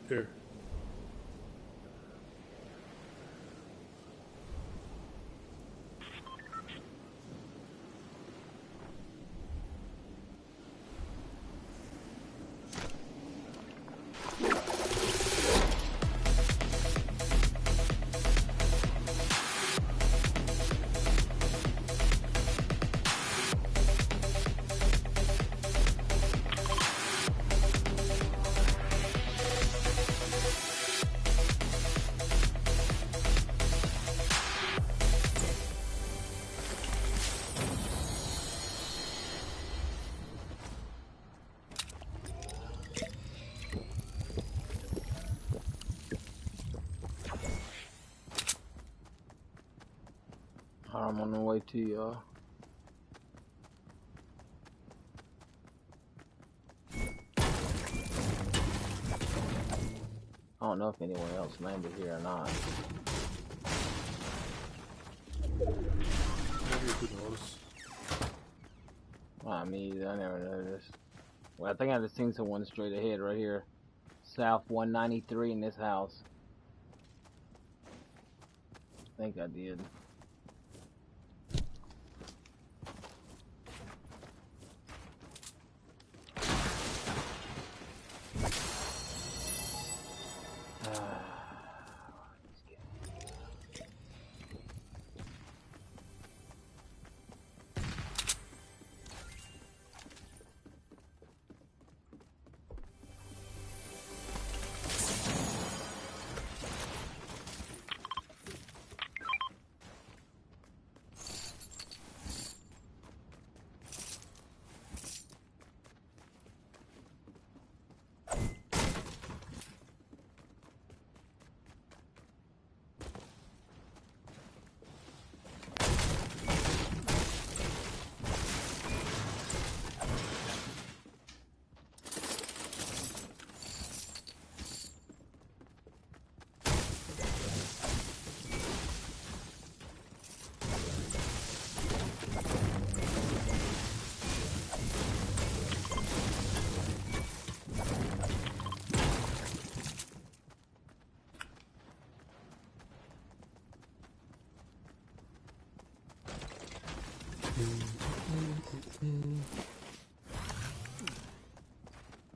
Here. I'm on the way to y'all. I don't know if anyone else landed here or not. I mean, I never noticed. Well, I think I just seen someone straight ahead right here. South 193 in this house. I think I did.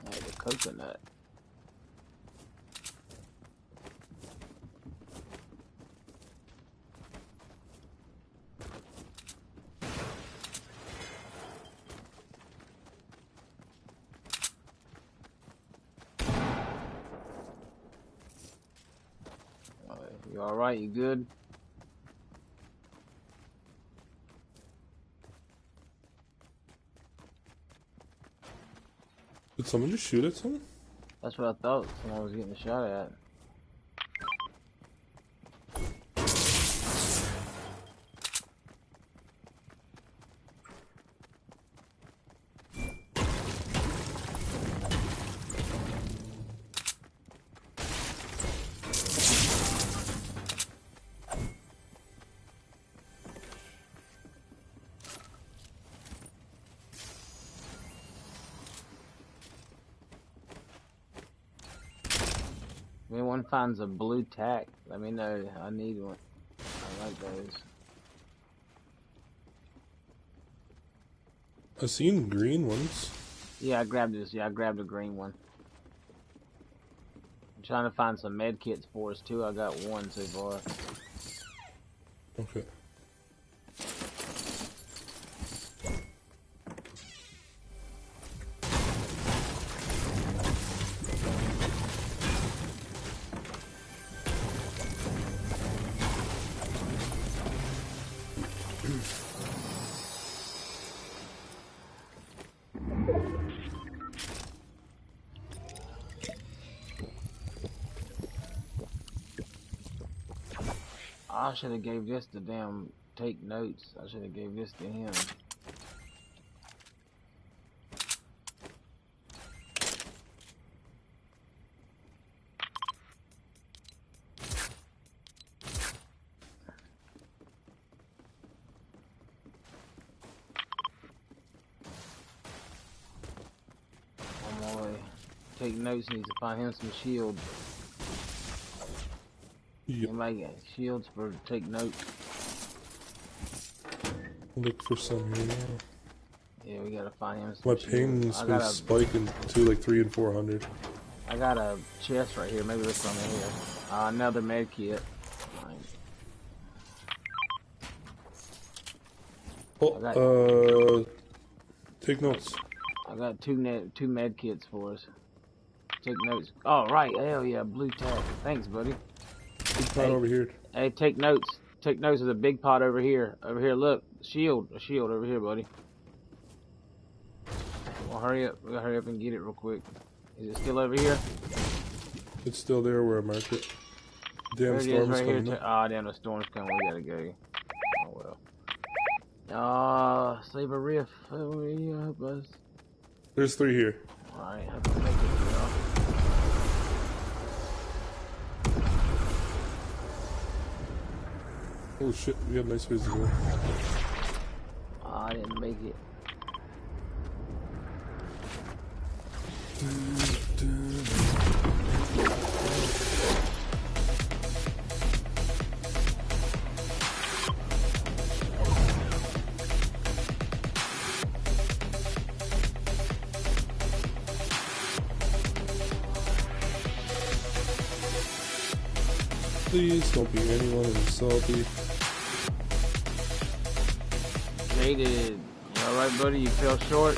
The coconut. You all right? You good? Did someone just shoot at someone? That's what I thought. Someone was getting shot at. If anyone finds a blue tack, let me know. I need one. I like those. I've seen green ones. Yeah, I grabbed this. Yeah, I grabbed a green one. I'm trying to find some med kits for us too. I got one so far. Okay. I should have gave this to them. Take notes. I should have gave this to him. I'm on my way. Take notes. Needs to find him some shield. Yep. Anybody got shields for take notes? Look for some here now. Yeah, we gotta find him some My shields. ping's been spiking to like 300 and 400. I got a chest right here. Maybe there's something in here. Another med kit. Oh, take notes. I got two med kits for us. Take notes. Oh, right. Hell yeah, blue tag. Thanks, buddy. Right over here. Hey, take notes. Take notes. There's a big pot over here. Over here, look. Shield. A shield over here, buddy. Well, hurry up. We gotta hurry up and get it real quick. Is it still over here? It's still there where I marked it. Damn, storm's coming up. Ah, damn, the storm's coming. We gotta go. Oh, well. Saber Riff. There's 3 here. Alright, have to make it, girl. Oh shit, we have nice ways to go. I didn't make it. Please don't be anyone who's salty. Jaded. You alright, buddy? You fell short?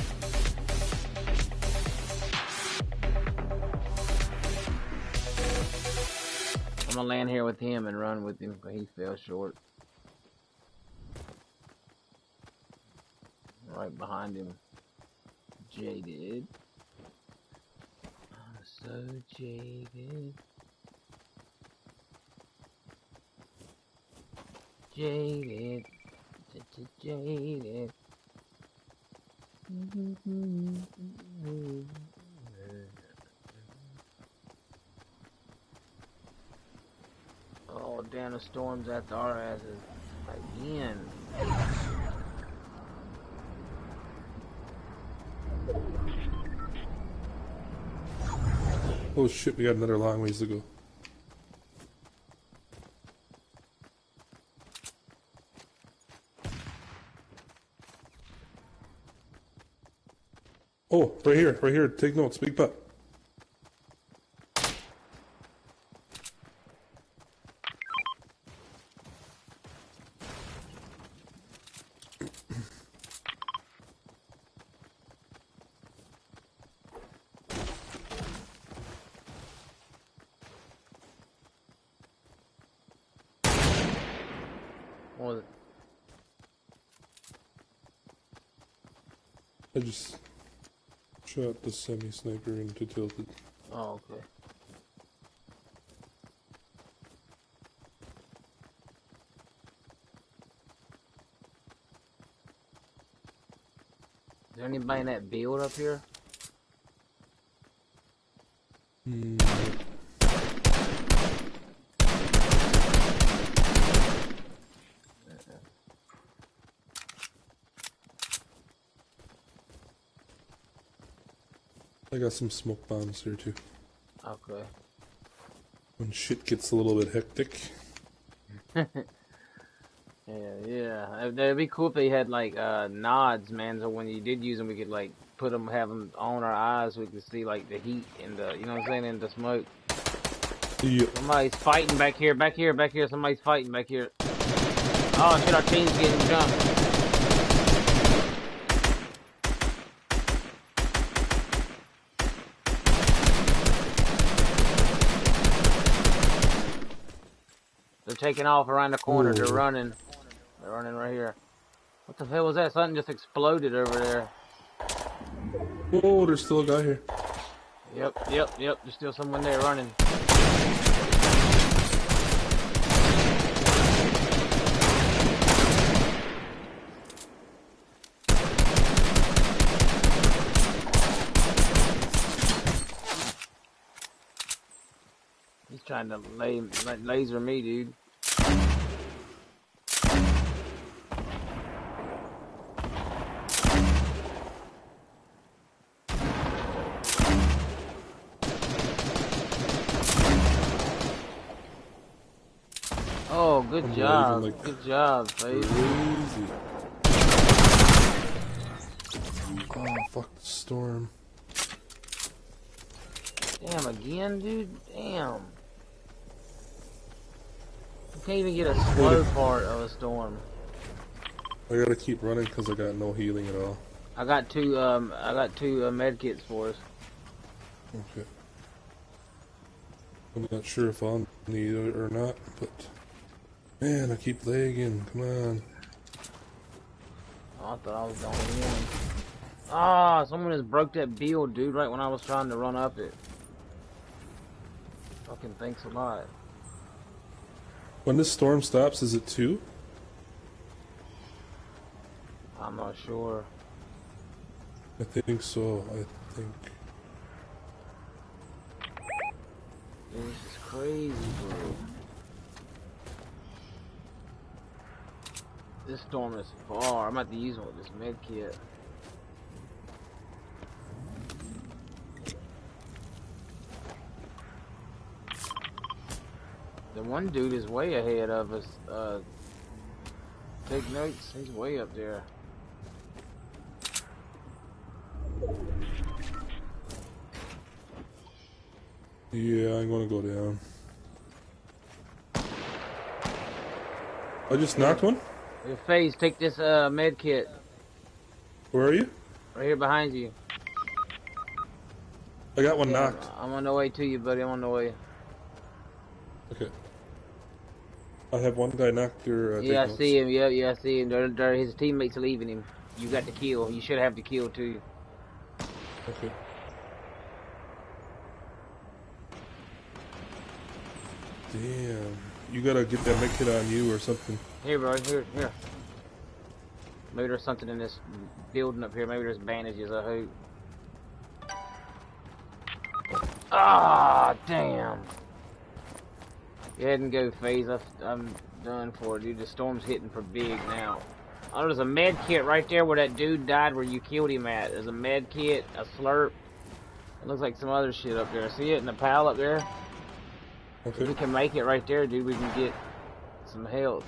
I'm gonna land here with him and run with him, but he fell short. Right behind him. Jaded. I'm so jaded. Jaded. Jaded. Oh, damn, the storm's after our asses again. Oh shit, we got another long ways to go. Oh, right here, take notes, big pup. What? I just shot the semi-sniper into tilted. Oh, okay. Is there anybody in that build up here? I got some smoke bombs here too. Okay. When shit gets a little bit hectic. Yeah. It'd be cool if they had like nods, man. So when you did use them, we could like put them, have them on our eyes, so we could see like the heat and the, you know what I'm saying, and the smoke. Yep. Somebody's fighting back here. Somebody's fighting back here. Oh shit, our team's getting jumped. They're taking off around the corner. Ooh. They're running. They're running right here. What the hell was that? Something just exploded over there. Oh, there's still a guy here. Yep. There's still someone there running. He's trying to laser me, dude. Oh, good I'm job. like Good job, FaZe. crazy. Oh, fuck the storm. Damn, again, dude? Damn. You can't even get a slow part of a storm. I gotta keep running because I got no healing at all. I got two med kits for us. Okay. I'm not sure if I'll need it or not, but man, I keep lagging. Come on. Oh, I thought I was going in. Ah, someone just broke that build, dude, right when I was trying to run up it. Fucking thanks a lot. When this storm stops, is it 2? I'm not sure. I think so. I think. Dude, this is crazy, bro. This storm is far. I'm about to use one with this med kit. The one dude is way ahead of us. Take notes. He's way up there. Yeah, I'm gonna go down. I just knocked one? Your FaZe, take this med kit. Where are you? Right here behind you. I got one knocked. I'm on the way to you, buddy. I'm on the way. Okay. I have one guy knocked your yeah, I see him. Yep, yeah, I see him. His teammates leaving him. You got the kill. You should have the kill too. Okay. Damn. You gotta get that med kit on you or something. Here, bro. Here. Maybe there's something in this building up here. Maybe there's bandages, I hope. Ah, damn. Go ahead and go, FaZe. I'm done for it, dude. The storm's hitting for big now. Oh, there's a med kit right there where that dude died where you killed him at. There's a med kit, a slurp. It looks like some other shit up there. See it in the pile up there? Okay. If we can make it right there, dude, we can get some health.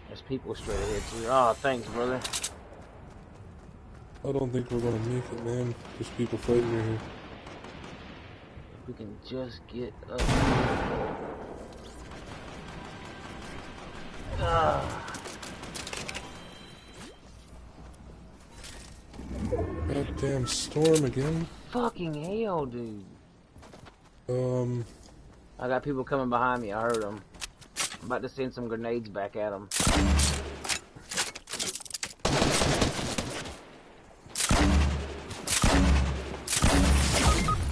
There's people straight ahead, too. Oh, thanks, brother. I don't think we're gonna make it, man. There's people fighting right here. We can just get up. Goddamn storm again. Fucking hell, dude. I got people coming behind me. I heard them. I'm about to send some grenades back at them.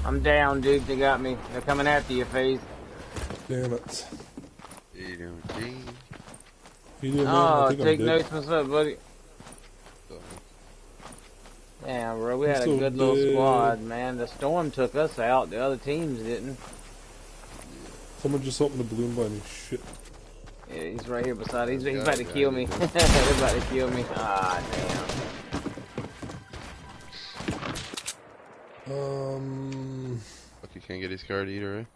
I'm down, dude. They got me. They're coming after you, FaZe. Damn it. Oh, take notes. What's up, buddy? Damn, bro. We had a good little squad, man. The storm took us out. The other teams didn't. Someone just opened the balloon by me. Shit. Yeah, he's right here beside. He's about to kill me. They're about to kill me. Ah, damn. Fuck, you can't get his card either, right?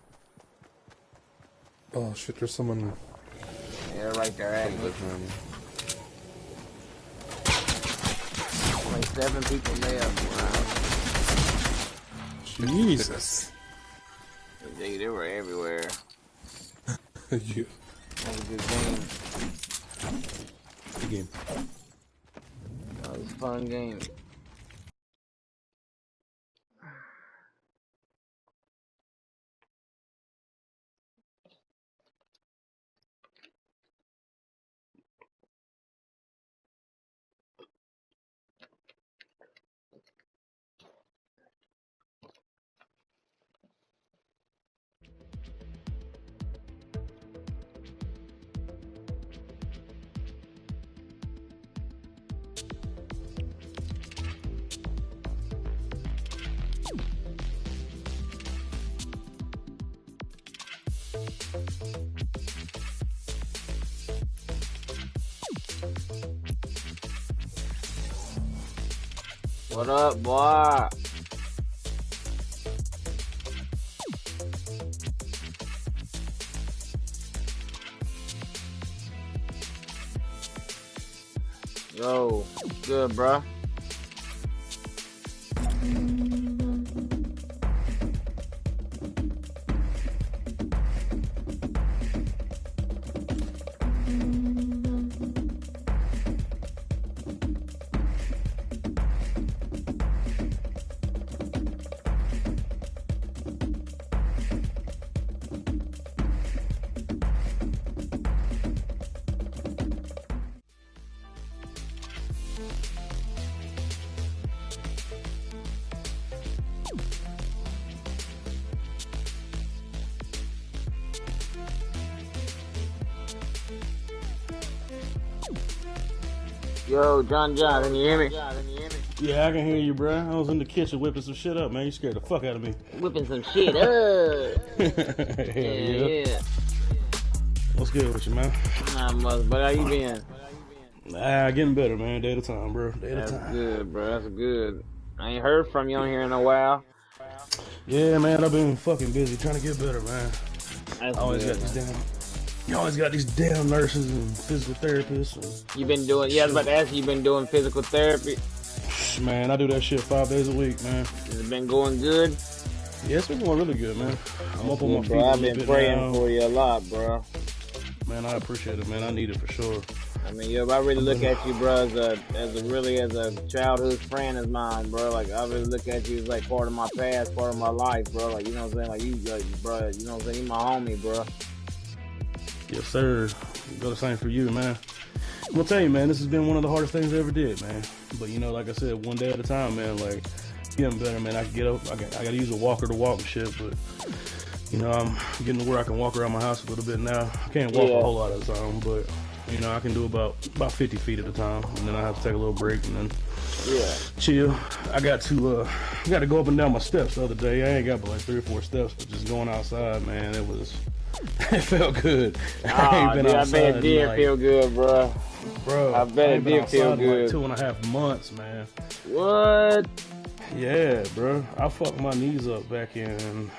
Oh shit, there's someone. Yeah, right there at me. Only 7 people left. Wow. Jesus. They were everywhere. Yeah. That was a good game. Good game. That was a fun game. What up, boy? Yo, good, bro. Yo, John, can you hear me? Yeah, I can hear you, bro. I was in the kitchen whipping some shit up, man. You scared the fuck out of me. Whipping some shit up. yeah. What's good with you, man? Not much, but how you been? Getting better, man. Day at a time, bro. Day at a time. That's good, bro. That's good. I ain't heard from you on here in a while. Yeah, man. I've been fucking busy trying to get better, man. That's You always got these damn nurses and physical therapists. And you been doing? Yeah, I was about to ask you. You been doing physical therapy? Man, I do that shit 5 days a week, man. Has it been going good? Yeah, it's been going really good, man. I'm up on my feet bro. a I've little been bit praying now. for you a lot, bro. Man, I appreciate it, man. I need it for sure. I mean, yo, I really look at you, bro, as a childhood friend of mine, bro. Like, I really look at you as like part of my past, part of my life, bro. Like, you know what I'm saying? Like, you, bro, you know what I'm saying? You my homie, bro. Yes, sir. Go the same for you, man. I'm gonna tell you, man, this has been one of the hardest things I ever did, man. But, you know, like I said, one day at a time, man. Like, getting better, man. I can get up. I gotta use a walker to walk and shit, but, you know, I'm getting to where I can walk around my house a little bit now. I can't walk a whole lot of the time, but, you know, I can do about 50 feet at a time, and then I have to take a little break and then chill. I got to go up and down my steps the other day. I ain't got but like 3 or 4 steps, but just going outside, man, it felt good. I ain't been outside. I bet it did feel good, bro. Bro, I bet it did feel good. Like 2.5 months, man. What? Yeah, bro. I fucked my knees up back in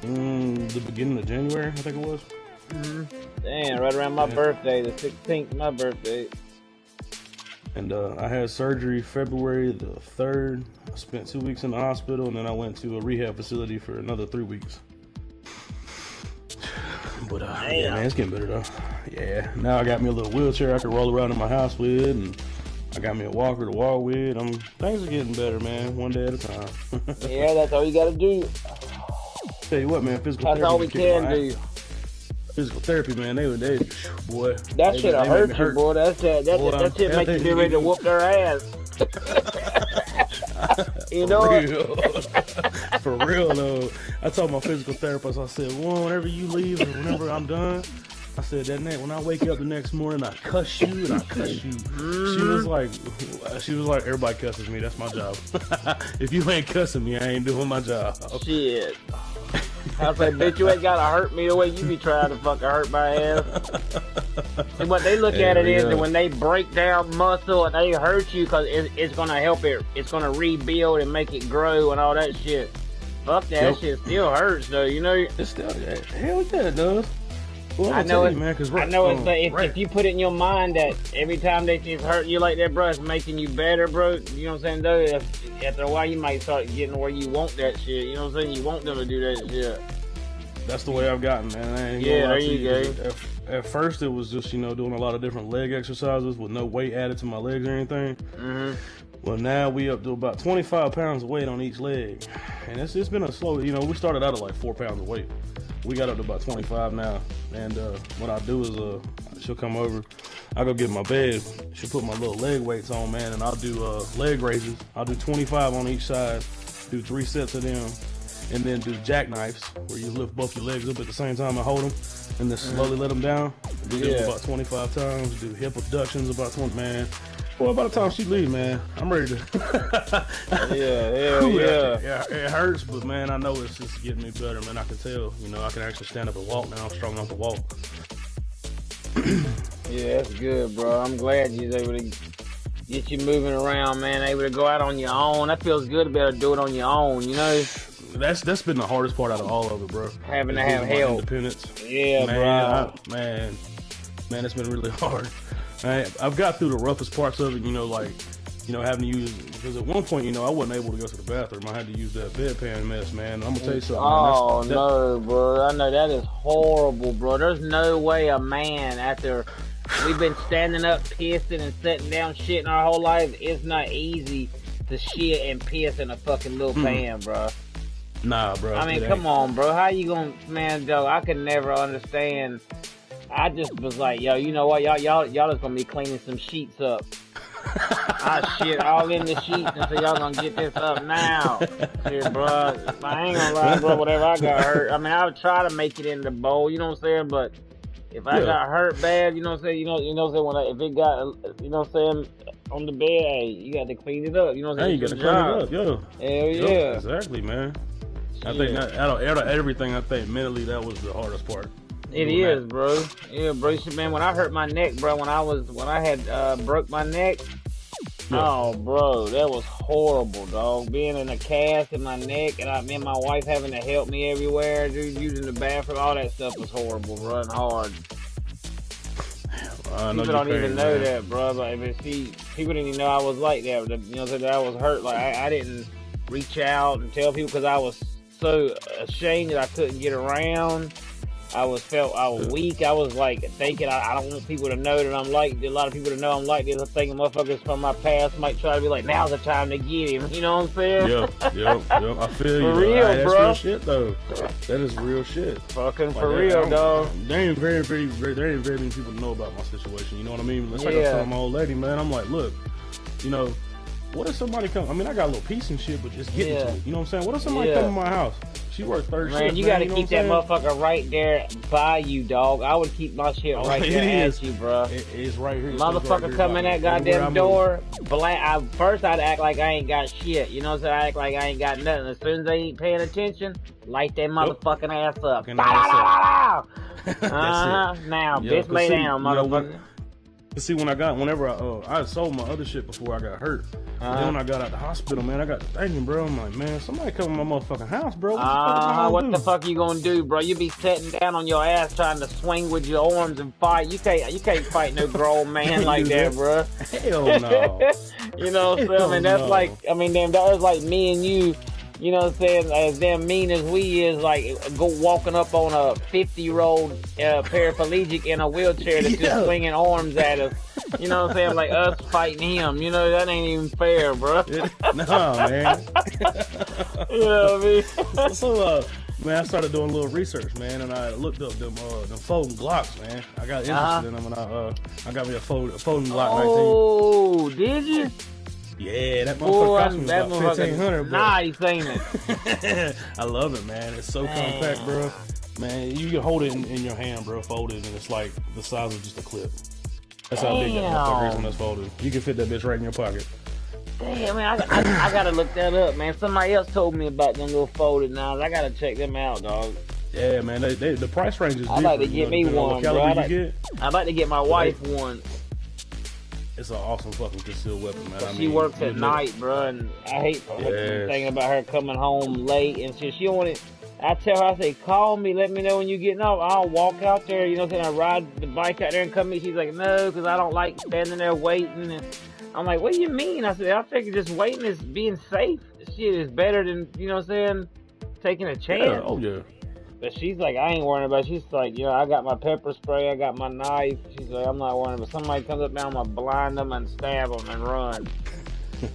the beginning of January, I think it was. Damn, right around my birthday, the 16th, my birthday. And I had surgery February the 3rd. I spent 2 weeks in the hospital, and then I went to a rehab facility for another 3 weeks. But yeah, man, it's getting better though. Yeah, now I got me a little wheelchair I can roll around in my house with, and I got me a walker to walk with. Things are getting better, man, one day at a time. Yeah, that's all you gotta do. Tell you what, man, physical therapy. That's all we can do. Physical therapy, man, they boy. That shit'll hurt you, boy. That shit make you get ready to whoop their ass. You know For real though. I told my physical therapist, I said, well, whenever you leave or whenever I'm done, I said that night when I wake up the next morning, I cuss you and I cuss you. She was like, everybody cusses me. That's my job. If you ain't cussing me, I ain't doing my job. Shit. I was like, bitch, you ain't gotta hurt me the way you be trying to fucking hurt my ass. And what they look at it is that when they break down muscle and they hurt you, because it's gonna help it, it's gonna rebuild and make it grow and all that shit. Fuck that shit still hurts though, you know? It's still, hell yeah, it does. Well, I know man, if you put it in your mind that every time they just hurt you like that, bro, it's making you better, bro. You know what I'm saying? Though, after a while, you might start getting where you want that shit. You know what I'm saying? You want them to do that shit. That's the way I've gotten, man. There you go. At first, it was just, you know, doing a lot of different leg exercises with no weight added to my legs or anything. Well, now we up to about 25 pounds of weight on each leg. And it's been a slow, you know, we started out at like 4 pounds of weight. We got up to about 25 now. And what I do is she'll come over. I go get in my bed. She'll put my little leg weights on, man, and I'll do leg raises. I'll do 25 on each side, do 3 sets of them, and then do jackknives, where you lift both your legs up at the same time and hold them, and then slowly let them down. Do them about 25 times. Do hip abductions about 20, man. Well, by the time she leaves, man, I'm ready to. Yeah. It hurts, but man, I know it's just getting me better, man. I can tell, you know, I can actually stand up and walk now. I'm strong enough to walk. Yeah, that's good, bro. I'm glad you was able to get you moving around, man. Able to go out on your own. That feels good to be able to do it on your own, you know? That's been the hardest part out of all of it, bro. Having to have help. Independence. Yeah, man, bro. Man, it's been really hard. I've got through the roughest parts of it, you know, like, you know, having to use, because at one point, you know, I wasn't able to go to the bathroom. I had to use that bedpan mess, man. And I'm gonna tell you something. Oh, man, no, bro. I know that is horrible, bro. There's no way a man, after we've been standing up, pissing, and sitting down shitting our whole life, it's not easy to shit and piss in a fucking little pan, bro. Nah, bro. I mean, come on, bro. How you gonna, man, dog? I could never understand. I just was like, yo, you know what? Y'all just gonna be cleaning some sheets up. I shit all in the sheets and so y'all gonna get this up now. Shit, bro. I ain't gonna lie, bro. Whatever I got hurt, I mean, I would try to make it in the bowl, you know what I'm saying? But if I got hurt bad, you know what I'm saying? You know what I'm saying? If it got, you know what I'm saying, on the bed, hey, you got to clean it up. You know what I'm saying? Hey, you got to clean it up, Hell yeah. Exactly, man. I think out of everything, I think mentally that was the hardest part. It is, bro. Yeah, bro. Man, when I hurt my neck, bro, when I had broke my neck, oh, bro, that was horrible, dog. Being in a cast in my neck, and me and my wife having to help me everywhere, dude, using the bathroom, all that stuff was horrible, bro, and hard. People don't even know that, bro. Like, people didn't even know I was like that. You know, that I was hurt. Like, I didn't reach out and tell people because I was so ashamed that I couldn't get around. I was weak. I was like thinking I don't want people to know that I'm like, a lot of people to know I'm like this. I'm thinking motherfuckers from my past might try to be like, now's the time to get him. You know what I'm saying? Yep. I feel you. For real, that's bro. Real shit, though. That is real shit. Fucking like for real, dog. There ain't very many people know about my situation. You know what I mean? Let's like I tell my old lady, man. I'm like, look, you know, what if somebody come? I mean, I got a little piece and shit, but just get into it. You know what I'm saying? What if somebody come to my house? She worked third shift. Man, you gotta keep that motherfucker right there by you, dog. I would keep my shit right there at you, bro. It's right here. Motherfucker come in that goddamn door. First, I'd act like I ain't got shit. You know what I'm saying? I act like I ain't got nothing. As soon as they ain't paying attention, light that motherfucking ass up. Now, bitch, lay down, motherfucker. See, whenever I sold my other shit before I got hurt. Then when I got out the hospital, man, I got to thinking, bro. I'm like, man, somebody come to my motherfucking house, bro. What the fuck you gonna do, bro? You be sitting down on your ass trying to swing with your arms and fight. You can't fight no grown man like that, bro. Hell no. You know what I'm saying? I mean, that's like, I mean, damn, that was like me and you. You know what I'm saying? As damn mean as we is, like, walking up on a 50-year-old paraplegic in a wheelchair that's just swinging arms at us. You know what I'm saying? Like us fighting him. You know, that ain't even fair, bro. No, man. You know what I mean? So, man, I started doing a little research, man, and I looked up them folding Glocks, man. I got interested in them, and I got me a folding Glock 19. Oh, did you? Yeah, that motherfucker cost me about $1,500. Nice, ain't it? I love it, man. It's so compact, bro. Man, you can hold it in your hand, bro, fold it, and it's like the size of just a clip. That's how big that motherfucker is when it's folded. You can fit that bitch right in your pocket. Damn, man, I gotta look that up, man. Somebody else told me about them little folded knives. I gotta check them out, dog. Yeah, man, the price range is different. I'd like to get me one, bro. I'd like to get my wife one. It's an awesome fucking concealed weapon, man. She works at night, bro, and I hate thinking about her coming home late and shit. She don't want it. I tell her, I say, call me, let me know when you're getting off. I'll walk out there, you know what I'm saying? I ride the bike out there and come in. She's like, no, because I don't like standing there waiting. And I'm like, what do you mean? I said, I think just waiting is being safe. Shit is better than, you know what I'm saying, taking a chance. Yeah, oh, yeah. But she's like, I ain't worrying about it. She's like, you know, I got my pepper spray, I got my knife. She's like, I'm not worrying. But somebody comes up now, I'm going to blind them and stab them and run.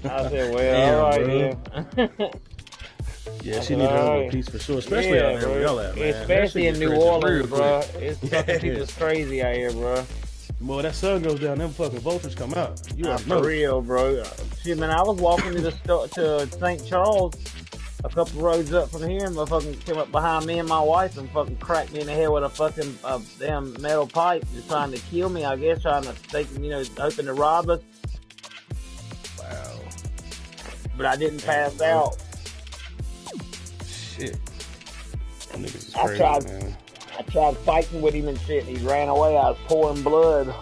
I said, well, all right, yeah. Yeah, she needed her little piece for sure, especially out there where y'all at, man. Especially in New Orleans, bro. It's fucking people's crazy out here, bro. Boy, that sun goes down, them fucking vultures come out. For real, bro. Shit, man, I was walking to St. Charles a couple roads up from here, and motherfucking came up behind me and my wife and fucking cracked me in the head with a fucking damn metal pipe, just trying to kill me, I guess, trying to take, you know, hoping to rob us. Wow. But I didn't pass out. Shit. That niggas is crazy, man. I tried fighting with him and shit, and he ran away. I was pouring blood.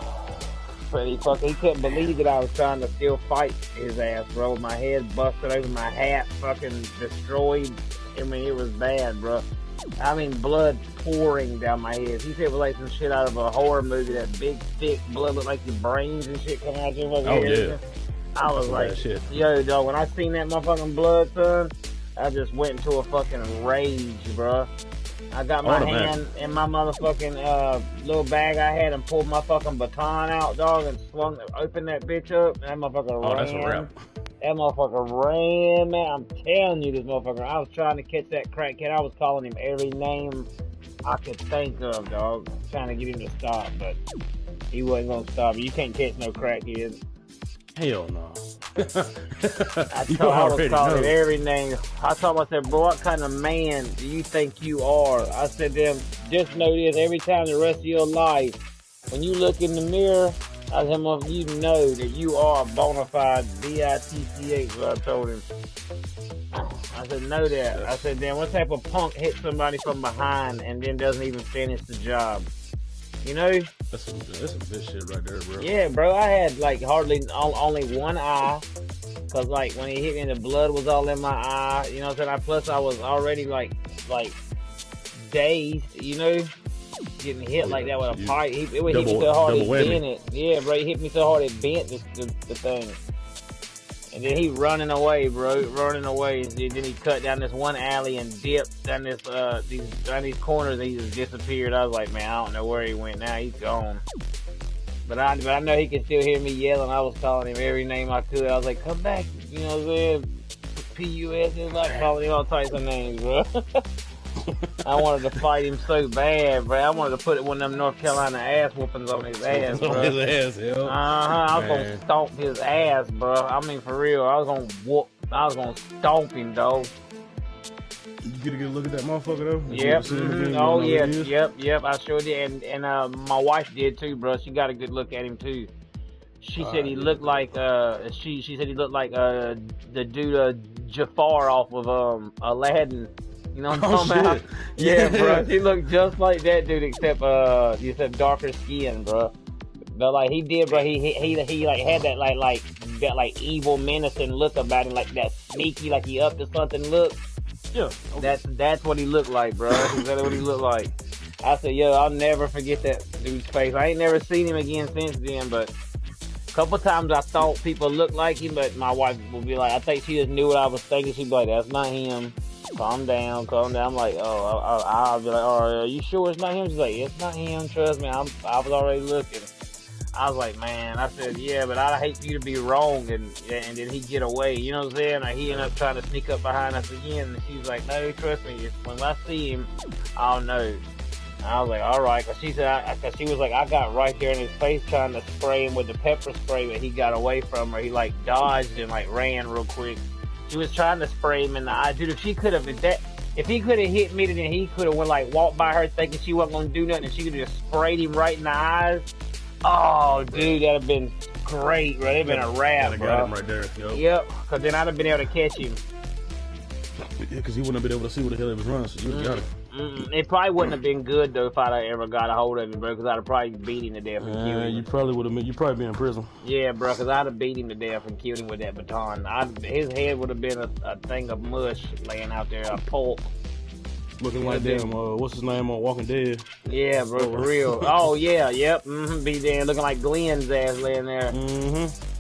But he couldn't believe that I was trying to still fight his ass, bro. My head busted open, my hat fucking destroyed. I mean, it was bad, bro. I mean, blood pouring down my head. He said it was like some shit out of a horror movie. That big, thick blood looked like your brains and shit coming out your fucking head. Yeah. I was like, yo, dog, when I seen that motherfucking blood, son, I just went into a fucking rage, bro. I got my hand in my motherfucking little bag I had and pulled my fucking baton out, dog, and opened that bitch up. And that motherfucker ran. That's a wrap. That motherfucker ran, man. I'm telling you, this motherfucker. I was trying to catch that crackhead. I was calling him every name I could think of, dog. Trying to get him to stop, but he wasn't gonna stop. You can't catch no crackheads. Hell no. I was calling him every name. I told him, I said, bro, what kind of man do you think you are? I said to him, just know this, every time the rest of your life, when you look in the mirror, I said, well, you know that you are a bona fide B-I-T-C-H, what I told him. I said, know that. I said, then what type of punk hits somebody from behind and then doesn't even finish the job? You know? That's some good shit right there, bro. Yeah, bro, I had like hardly only one eye. Cause like when he hit me, the blood was all in my eye. You know what I'm saying? Plus I was already like dazed, you know? Getting hit like that with a pipe. It would hit me so hard it bent it. Yeah, bro, he hit me so hard it bent the thing. And then he running away, bro, running away. And then he cut down this one alley and dipped down this down these corners and he just disappeared. I was like, man, I don't know where he went now. He's gone. But I know he can still hear me yelling. I was calling him every name I could. I was like, come back, you know what I'm saying? P-U-S, it's like calling him all types of names, bro. I wanted to fight him so bad, bro. I wanted to put one of them North Carolina ass whoopings on his ass, bro. On his ass, yo. I was gonna stomp his ass, bro. I mean, for real. I was gonna stomp him, dog. You get a good look at that motherfucker, though? Yep. Oh, yeah. Yep. I sure did. And my wife did, too, bro. She got a good look at him, too. She said he looked like, she said he looked like, the dude, Jafar off of, Aladdin. You know what I'm talking about? Yeah, bro. He looked just like that dude, except you said darker skin, bro. But like he did, bro. He like had that like evil menacing look about him, like that sneaky, like he up to something look. Yeah. Okay. That's what he looked like, bro. That's exactly what he looked like. I said, yo, I'll never forget that dude's face. I ain't never seen him again since then, but a couple times I thought people looked like him, but my wife would be like, I think she just knew what I was thinking. She'd be like, that's not him. Calm down. I'm like, I'll be like, are you sure it's not him? She's like, it's not him, trust me, I was already looking. I was like, man, I said, yeah, but I'd hate for you to be wrong, and then he get away, you know what I'm saying? Or he ended up trying to sneak up behind us again, and she's like, no, trust me, when I see him, I'll know. I was like, alright, cause she said, cause she was like, I got right there in his face trying to spray him with the pepper spray, but he got away from her. He like dodged and like ran real quick. She was trying to spray him in the eye. Dude, if he could have hit me, then he could have walked by her thinking she wasn't gonna do nothing, and she could have just sprayed him right in the eyes. Oh, dude, that'd have been great, bro. That'd been a wrap, bro. Got him right there. Yep, cause then I'd have been able to catch him. Yeah, cause he wouldn't have been able to see what the hell he was running. So you got him. It probably wouldn't have been good though if I'd ever got a hold of him, bro. Cause I'd have probably beat him to death and killed him. You probably would have been. You probably be in prison. Yeah, bro. Cause I'd have beat him to death and killed him with that baton. His head would have been a thing of mush laying out there, a pulp. Looking like damn. What's his name on Walking Dead? Yeah, bro. For real. Oh yeah. Yep. Be there looking like Glenn's ass laying there.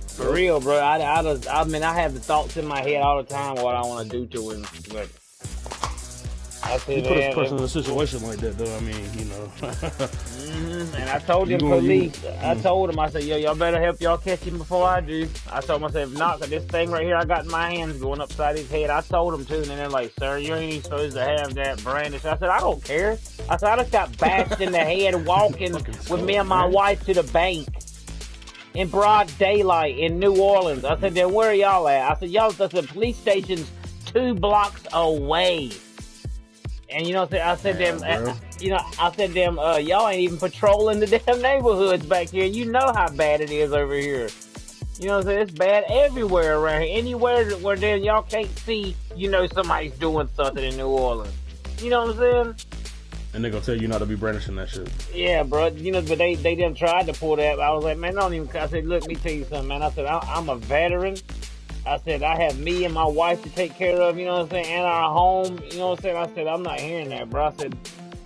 For real, bro. I have the thoughts in my head all the time what I want to do to him, but. You put a person in a situation like that, though. I mean, you know. And I told them police. I told them, I said, yo, y'all better help y'all catch him before I do. I told them, I said, if not, cause this thing right here I got in my hands going upside his head. I told them too, and then they're like, sir, you ain't even supposed to have that brandish. I said, I don't care. I said, I just got bashed in the head walking with me and my wife to the bank in broad daylight in New Orleans. I said, then where are y'all at? I said, y'all, the police station's 2 blocks away. And you know, I said them, y'all ain't even patrolling the damn neighborhoods back here. You know how bad it is over here. You know what I'm saying? It's bad everywhere around here. Anywhere where y'all can't see, you know somebody's doing something in New Orleans. You know what I'm saying? And they're gonna tell you not to be brandishing that shit. Yeah, bro. You know, but they done tried to pull that. I was like, man, I said, look, let me tell you something, man. I said, I'm a veteran. I said, I have me and my wife to take care of, you know what I'm saying, and our home, you know what I'm saying? I said, I'm not hearing that, bro. I said,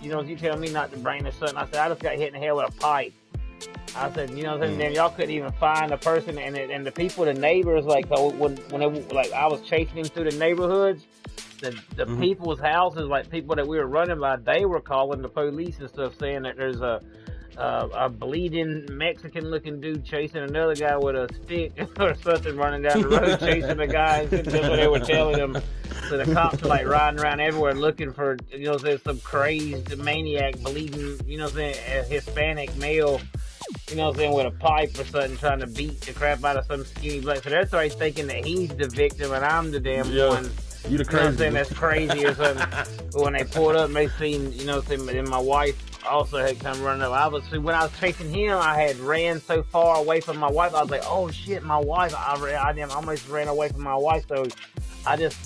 you know, you tell me not to bring this son. I said, I just got hit in the head with a pipe. I said, you know what I'm saying? Then y'all couldn't even find the person, and the people, the neighbors, like, when they, like, I was chasing him through the neighborhoods, the people's houses, like, people that we were running by, they were calling the police and stuff, saying that there's a bleeding Mexican-looking dude chasing another guy with a stick or something, running down the road chasing the guy. That's what they were telling him. So the cops are like riding around everywhere looking for, you know, there's some crazed maniac bleeding, you know, a Hispanic male, you know, with a pipe or something, trying to beat the crap out of some skinny black. So they're already thinking that he's the victim and I'm the damn one. You the crazy. You know what I'm saying? That's crazy or something. But when they pulled up, they seen, you know, and my wife also had come running up. When I was chasing him, I had ran so far away from my wife. I was like, oh shit, my wife. I almost ran away from my wife. So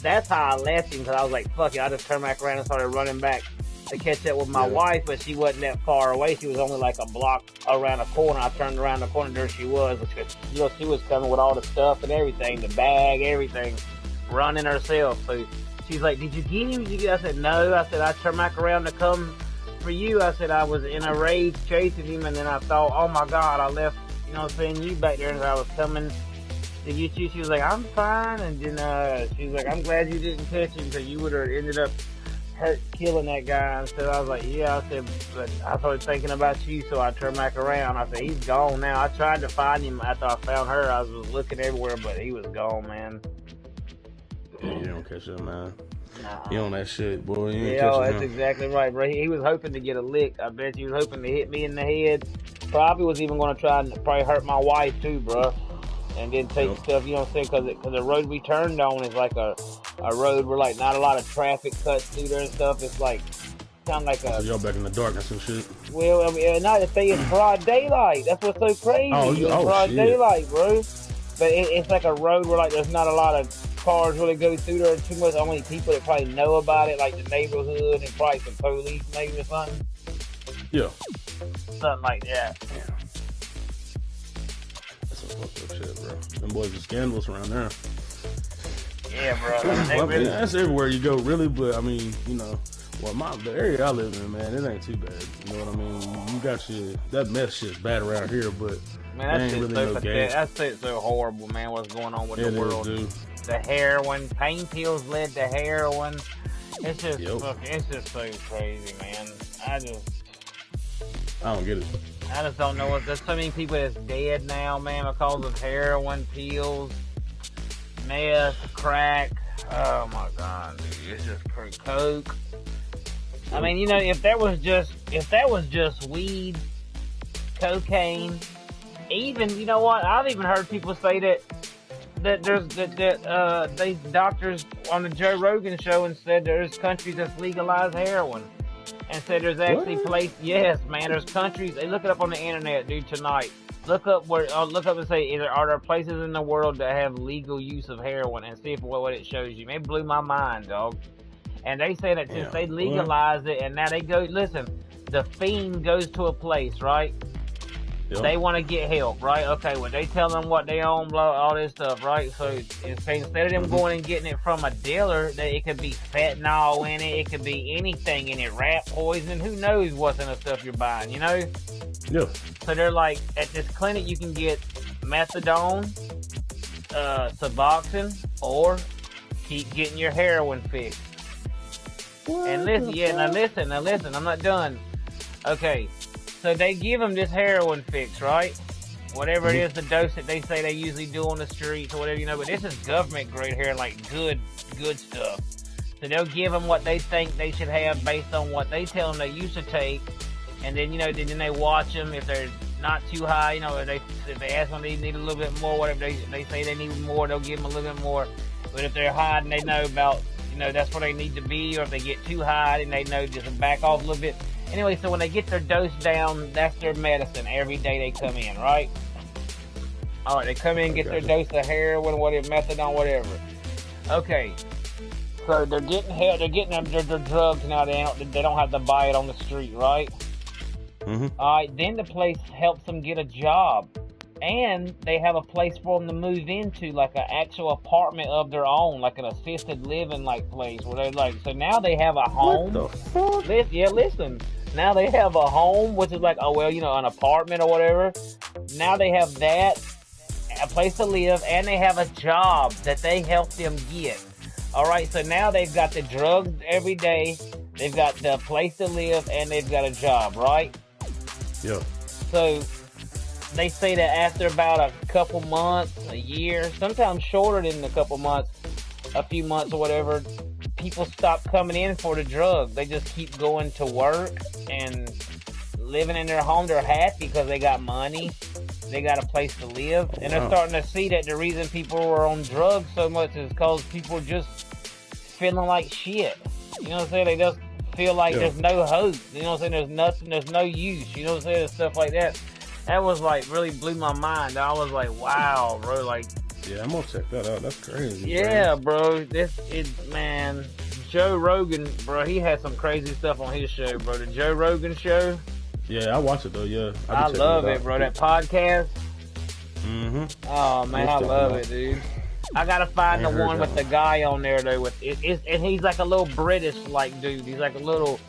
that's how I left him, because I was like, fuck it. I just turned back around and started running back to catch up with my wife, but she wasn't that far away. She was only like a block around a corner. I turned around the corner, there she was, you know, she was coming with all the stuff and everything, the bag, everything, running herself. So she's like, did you get him? I said, no. I said, I turned back around to come for you. I said, I was in a rage chasing him, and then I thought, oh my God, I left, you know, saying you back there, and I was coming to get you. She was like, I'm fine. And then she was like, I'm glad you didn't catch him, because you would have ended up killing that guy. And so I was like, yeah. I said, but I started thinking about you, so I turned back around. I said, he's gone now. I tried to find him after I found her. I was looking everywhere, but he was gone, man. Yeah, you don't catch that, man. Nah. You on that shit, boy. You ain't Yeah, catching that's him. Exactly right, bro. He was hoping to get a lick. I bet he was hoping to hit me in the head. Probably was even going to try and probably hurt my wife too, bro. And then take stuff, you know what I'm saying? Because the road we turned on is like a road where like not a lot of traffic cuts through there and stuff. It's like kind of like a. So y'all back in the darkness and shit. Well, I mean, not to say it's broad daylight. That's what's so crazy. It's broad daylight, bro. But it's like a road where like there's not a lot of cars really go through there. Too much. Only people that probably know about it, like the neighborhood and probably some police maybe or something. Yeah. Something like that. Yeah. That's some fucked up shit, bro. Them boys are scandalous around there. Yeah, bro. Well, that's everywhere you go, really. But I mean, you know, the area I live in, man, it ain't too bad. You know what I mean? You got that mess shit's bad around here, but man, that shit's really so pathetic. That shit's so horrible, man. What's going on with the world? The heroin, pain pills led to heroin. It's just it's just so crazy, man. I don't get it. I just don't know. There's so many people that's dead now, man, because of heroin, pills, meth, crack. Oh my God, dude, it's just coke. I mean, you know, if that was just weed, cocaine, even, you know what? I've even heard people say that these doctors on the Joe Rogan show and said there's countries that's legalized heroin. And said there's actually places. Yes, man. There's countries. They look it up on the internet, dude. Tonight, look up and say, are there places in the world that have legal use of heroin, and see what it shows you. It blew my mind, dog. And they say that since they legalized it, and now they go. Listen, the fiend goes to a place, right? Yep. They want to get help, right? Okay, well, they tell them what they own, blah, all this stuff, right? So instead of them going and getting it from a dealer, it could be fentanyl in it, it could be anything in it, rat poison, who knows what's in the stuff you're buying, you know? Yeah. So they're like, at this clinic, you can get methadone, Suboxone, or keep getting your heroin fixed. And listen, now listen, I'm not done. Okay. So they give them this heroin fix, right? Whatever it is, the dose that they say they usually do on the streets or whatever, you know. But this is government grade heroin, like good stuff. So they'll give them what they think they should have based on what they tell them they used to take, and then, you know, then they watch them if they're not too high, you know. If they ask them they need a little bit more, whatever they say they need more, they'll give them a little bit more. But if they're high and they know about, you know, that's where they need to be, or if they get too high and they know just to back off a little bit. Anyway, so when they get their dose down, that's their medicine every day they come in, right? All right, they come in and get their dose of heroin, whatever, methadone, whatever. Okay, so they're getting their drugs now. They don't have to buy it on the street, right? Mm-hmm. All right, then the place helps them get a job. and they have a place for them to move into, like an actual apartment of their own, like an assisted living like place where they're like. So now they have a home. What the fuck? Listen. Now they have a home, which is like, oh well, you know, an apartment or whatever. Now they have that, a place to live, and they have a job that they help them get. All right, so now they've got the drugs every day, they've got the place to live, and they've got a job, right? Yeah. So they say that after about a couple months, a year, sometimes shorter than a couple months, a few months or whatever, people stop coming in for the drugs. They just keep going to work and living in their home. They're happy because they got money. They got a place to live. And they're starting to see that the reason people are on drugs so much is because people just feeling like shit. You know what I'm saying? They just feel like there's no hope. You know what I'm saying? There's nothing, there's no use. You know what I'm saying? Stuff like that. That was like really blew my mind. I was like, wow, bro. Like, yeah, I'm gonna check that out. That's crazy. Yeah, bro. This is, man. Joe Rogan, bro. He had some crazy stuff on his show, bro. The Joe Rogan show. Yeah, I watch it though. Yeah, I love it, bro. That podcast. Mm-hmm. Oh man, I love it, dude. I gotta find the one with the guy on there though. With it, and he's like a little British like dude. He's like a little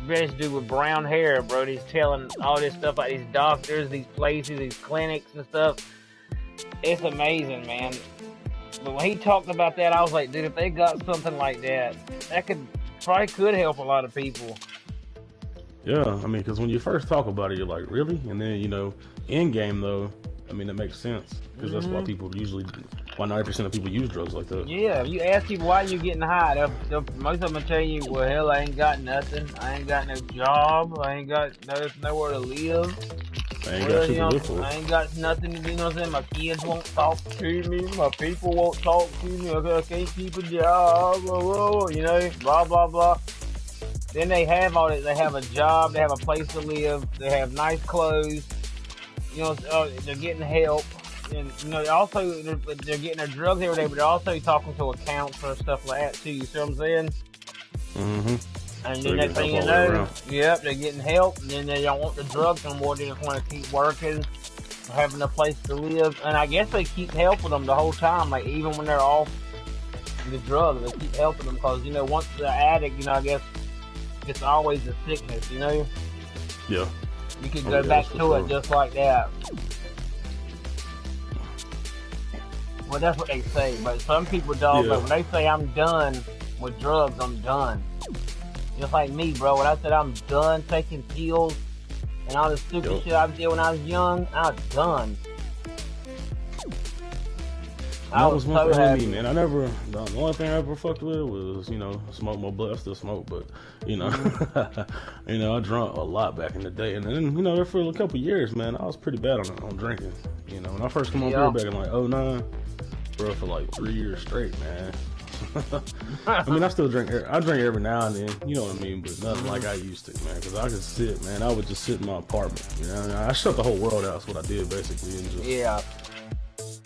British dude with brown hair, bro. He's telling all this stuff about these doctors, these places, these clinics and stuff. It's amazing, man. But when he talked about that, I was like, dude, if they got something like that, that probably could help a lot of people. Yeah, I mean, because when you first talk about it, you're like, really? And then, you know, in game though, I mean, it makes sense because that's why people usually, why 90% of people use drugs like that. Yeah, if you ask people why you getting high, most of them will tell you, well, hell, I ain't got nothing. I ain't got no job. I ain't got nowhere to live. I ain't got shit to live for. I ain't got nothing to do, you know what I'm saying? My kids won't talk to me. My people won't talk to me. I can't keep a job. You know, blah, blah, blah. Then they have all that. They have a job. They have a place to live. They have nice clothes. You know, they're getting help. And, you know, they're getting their drugs every day, but they're also talking to a counselor and stuff like that, too. You see what I'm saying? Mm-hmm. And then next thing you know, yep, they're getting help, and then they don't want the drugs anymore. They just want to keep working, having a place to live. And I guess they keep helping them the whole time, like even when they're off the drugs, they keep helping them because, you know, once they're addict, you know, I guess it's always a sickness, you know? Yeah. You can go back to it just like that. Well, that's what they say, but some people don't. But when they say I'm done with drugs, I'm done. Just like me, bro. When I said I'm done taking pills and all the stupid shit I did when I was young, I'm done. That was one thing with me, man. The only thing I ever fucked with was, you know, smoke my blood. I still smoke, but, you know, you know, I drank a lot back in the day. And then, you know, for a couple years, man, I was pretty bad on drinking. You know, when I first came on here back in like 2009, bro, for like 3 years straight, man. I mean, I still drink. I drink every now and then, you know what I mean, but nothing like I used to, man. Because I could sit, man. I would just sit in my apartment. You know, I shut the whole world out. That's what I did, basically. And just,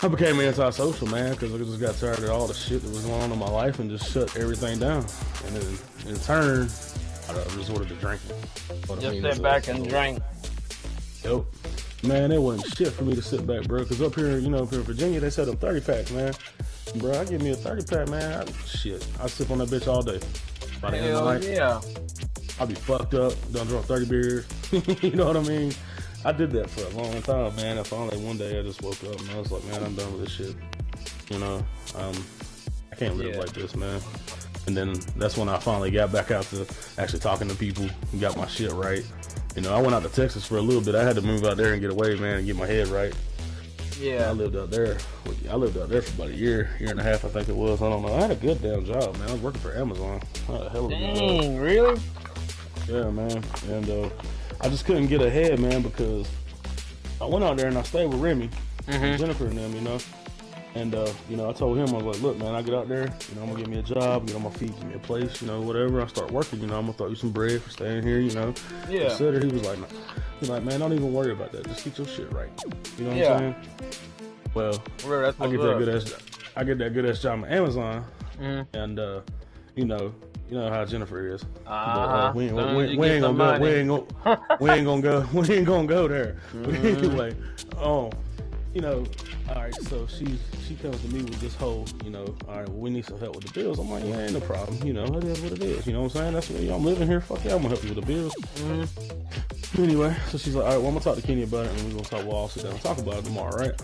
I became antisocial, man, because I just got tired of all the shit that was going on in my life and just shut everything down. And then, in turn, I resorted to drinking. Just sit back and drink. Yep. Man, it wasn't shit for me to sit back, bro. Because up here, you know, up here in Virginia, they set up 30 packs, man. Bro, I give me a 30 pack, man. I sip on that bitch all day. By the end of the night, I'll be fucked up. Done drunk 30 beers. You know what I mean? I did that for a long time, man. And finally, one day, I just woke up and I was like, man, I'm done with this shit. You know, I can't live like this, man. And then that's when I finally got back out to actually talking to people and got my shit right. You know, I went out to Texas for a little bit. I had to move out there and get away, man, and get my head right. Yeah. I lived out there. I lived out there for about a year and a half, I think it was. I don't know. I had a good damn job, man. I was working for Amazon. I had a hell of a job. Dang, really? Yeah, man. And I just couldn't get ahead, man, because I went out there and I stayed with Remy, and Jennifer and them, you know. And, you know, I told him, I was like, look, man, I get out there, you know, I'm going to get me a job, get on my feet, get me a place, you know, whatever. I start working, you know, I'm going to throw you some bread for staying here, you know. Yeah. Consider, he was like, man, don't even worry about that. Just get your shit right. You know what I'm saying? Well, I get that good ass job at Amazon, and, you know how Jennifer is. But, we ain't gonna go there. But anyway, you know, all right, so she comes to me with this whole, you know, all right, well, we need some help with the bills. I'm like, yeah, ain't no problem. You know, it is what it is. You know what I'm saying? That's what I'm living here. Fuck yeah, I'm gonna help you with the bills. Anyway, so she's like, all right, well, I'm gonna talk to Kenny about it, and we're gonna talk. We'll all sit down and talk about it tomorrow, right?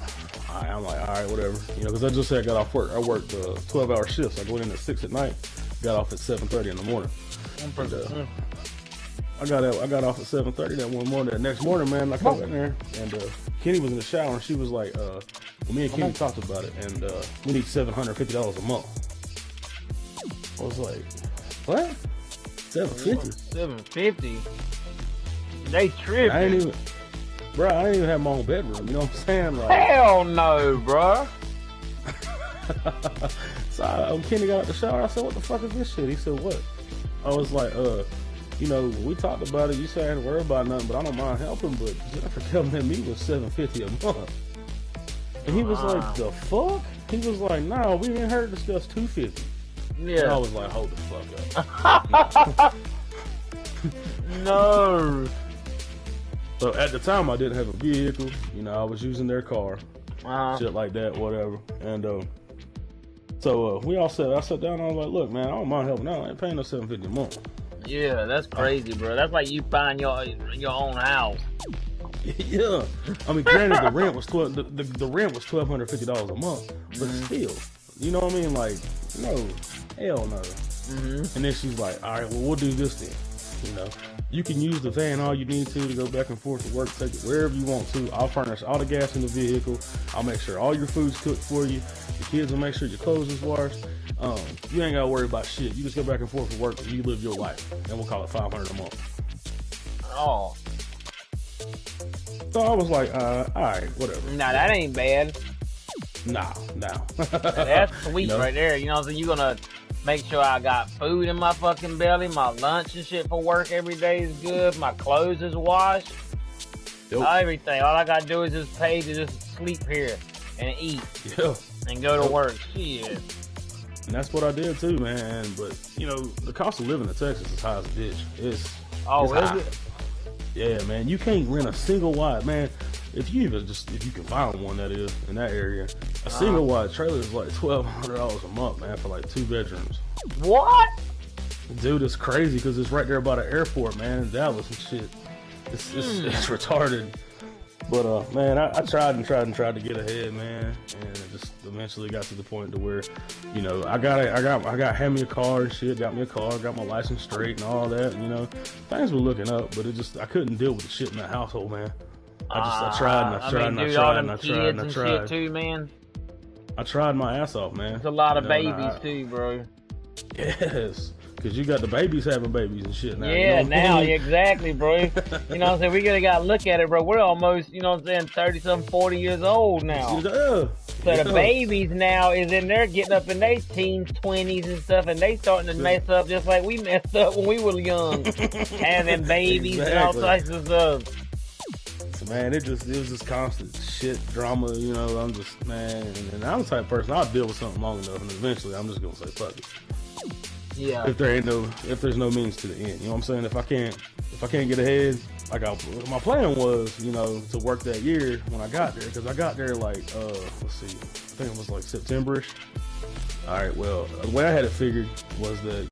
All right, I'm like, all right, whatever. You know, because I just said I got off work. I worked 12-hour shifts. I go in at 6 at night, got off at 7:30 in the morning. And, I got off at 7:30 that one morning. That next morning, man, I come in there, and Kenny was in the shower, and she was like, well, me and Kenny talked about it, and we need $750 a month. I was like, what? $750? $750? They tripping. I didn't even have my own bedroom, you know what I'm saying? Like, hell no, bro. So Kenny got out the shower, I said, what the fuck is this shit? He said, what? I was like, you know, we talked about it. You said I didn't worry about nothing, but I don't mind helping. But Jennifer coming at me with $750 a month, and he was like, "The fuck?" He was like, "No, we didn't heard discuss $250." Yeah, and I was like, "Hold the fuck up." No. So at the time, I didn't have a vehicle. You know, I was using their car, shit like that, whatever. And so we all said, I sat down and I was like, "Look, man, I don't mind helping out. I ain't paying no $750 a month." Yeah, that's crazy, bro. That's like you buying your own house. Yeah, I mean, granted, the rent was the rent was $1,250 a month, but still, you know what I mean? Like, no, hell no. And then she's like, all right, well, we'll do this then. You know, you can use the van all you need to go back and forth to work, take it wherever you want to. I'll furnish all the gas in the vehicle. I'll make sure all your food's cooked for you. The kids will make sure your clothes is washed. You ain't gotta worry about shit. You just go back and forth to work and you live your life. And we'll call it $500 a month. Oh. So I was like, all right, whatever. Nah, that ain't bad. Nah. That's sweet, you know? Right there. You know what I'm saying? You're gonna make sure I got food in my fucking belly, my lunch and shit for work every day is good, my clothes is washed. Everything. All I gotta do is just pay to just sleep here and eat. And go to work. Shit. And that's what I did too, man. But you know, the cost of living in Texas is high as a bitch. It's high. It? Yeah, man. You can't rent a single wide, man. If you can find one that is in that area, a single wide trailer is like $1,200 a month, man, for like 2 bedrooms. What? Dude, it's crazy because it's right there by the airport, man, in Dallas and shit. It's retarded. But man, I tried to get ahead, man, and it just eventually got to the point to where, you know, had me a car and shit, got me a car, got my license straight and all that. You know, things were looking up, but I couldn't deal with the shit in the household, man. I tried shit too, man. I tried my ass off, man. There's a lot of babies too, bro. Yes. Cause you got the babies having babies and shit now. Yeah, you know? now, exactly, bro. You know what I'm saying? We gotta look at it, bro. We're almost, you know what I'm saying, 30-something, 40 years old now. So the babies now is in there getting up in their teens, 20s and stuff, and they starting to mess up just like we messed up when we were young. Having babies and all types of stuff. So man, it was just constant shit, drama, you know. I'm just, man, and I'm the type of person, I'll deal with something long enough, and eventually I'm just gonna say fuck it. Yeah. If there's no means to the end, you know what I'm saying? If I can't get ahead, like my plan was, you know, to work that year when I got there, because I got there like let's see, I think it was like September-ish. All right, well, the way I had it figured was that